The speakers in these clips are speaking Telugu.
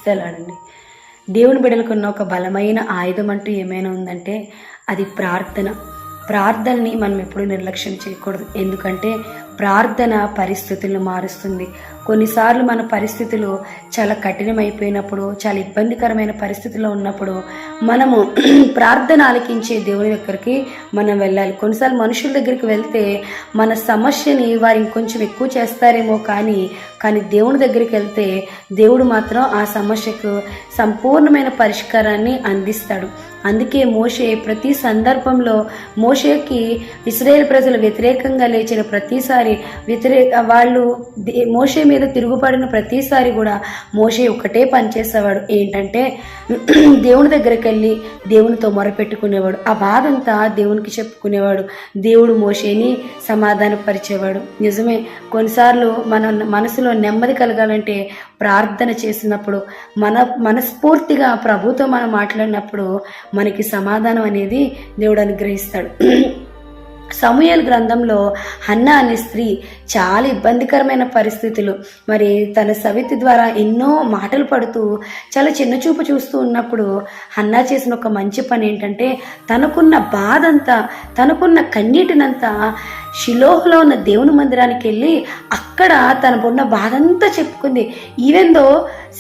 వర్ధిల్లాలండి. దేవుని బిడ్డలకున్న ఒక బలమైన ఆయుధం అంటూ ఏమైనా ఉందంటే అది ప్రార్థన. ప్రార్థనని మనం ఎప్పుడూ నిర్లక్ష్యం చేయకూడదు. ఎందుకంటే ప్రార్థన పరిస్థితులను మారుస్తుంది. కొన్నిసార్లు మన పరిస్థితులు చాలా కఠినమైపోయినప్పుడు, చాలా ఇబ్బందికరమైన పరిస్థితుల్లో ఉన్నప్పుడు మనము ప్రార్థన ఆలకించే దేవుని దగ్గరికి మనం వెళ్ళాలి. కొన్నిసార్లు మనుషుల దగ్గరికి వెళ్తే మన సమస్యని వారు ఇంకొంచెం ఎక్కువ చేస్తారేమో, కానీ దేవుని దగ్గరికి వెళ్తే దేవుడు మాత్రం ఆ సమస్యకు సంపూర్ణమైన పరిష్కారాన్ని అందిస్తాడు. అందుకే మోషే ప్రతి సందర్భంలో మోషేకి ఇశ్రాయేల్ ప్రజలు వ్యతిరేకంగా లేచిన ప్రతిసారి వాళ్ళు మోషే మీద తిరుగుబడిన ప్రతిసారి కూడా మోషే ఒకటే పని చేసేవాడు. ఏంటంటే దేవుని దగ్గరికి వెళ్ళి దేవునితో మొరపెట్టుకునేవాడు. ఆ బాధ అంతా దేవునికి చెప్పుకునేవాడు. దేవుడు మోషేని సమాధానపరిచేవాడు. నిజమే, కొన్నిసార్లు మన మనసులో నెమ్మది కలగాలంటే ప్రార్థన చేసినప్పుడు, మనస్ఫూర్తిగా ప్రభుతో మనం మాట్లాడినప్పుడు మనకి సమాధానం అనేది దేవుడు అనుగ్రహిస్తాడు. సమూయేలు గ్రంథంలో హన్నా అనే స్త్రీ చాలా ఇబ్బందికరమైన పరిస్థితులు, మరి తన సవితి ద్వారా ఎన్నో మాటలు పడుతూ చాలా చిన్నచూపు చూస్తూ ఉన్నప్పుడు హన్నా చేసిన ఒక మంచి పని ఏంటంటే తనకున్న బాధంతా, తనకున్న కన్నీటినంతా షిలోహ్లో ఉన్న దేవుని మందిరానికి వెళ్ళి అక్కడ తనకున్న బాధంతా చెప్పుకుంది. ఈవెందో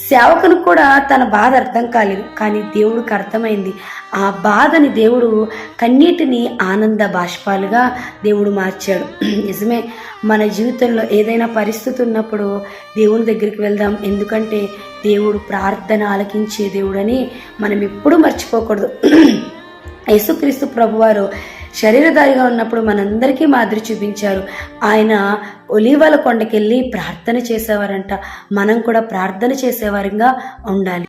సేవకునికి కూడా తన బాధ అర్థం కాలేదు, కానీ దేవుడికి అర్థమైంది. ఆ బాధని దేవుడు, కన్నీటిని ఆనంద బాష్పాలుగా దేవుడు మార్చాడు. నిజమే, మన జీవితంలో ఏదైనా పరిస్థితి ఉన్నప్పుడు దేవుని దగ్గరికి వెళ్దాం. ఎందుకంటే దేవుడు ప్రార్థన ఆలకించే దేవుడని మనం ఎప్పుడూ మర్చిపోకూడదు. యేసుక్రీస్తు ప్రభువారు శరీరధారిగా ఉన్నప్పుడు మనందరికీ మాదిరి చూపించారు. ఆయన ఒలీవల కొండకెళ్ళి ప్రార్థన చేసేవారంట. మనం కూడా ప్రార్థన చేసేవారిగా ఉండాలి.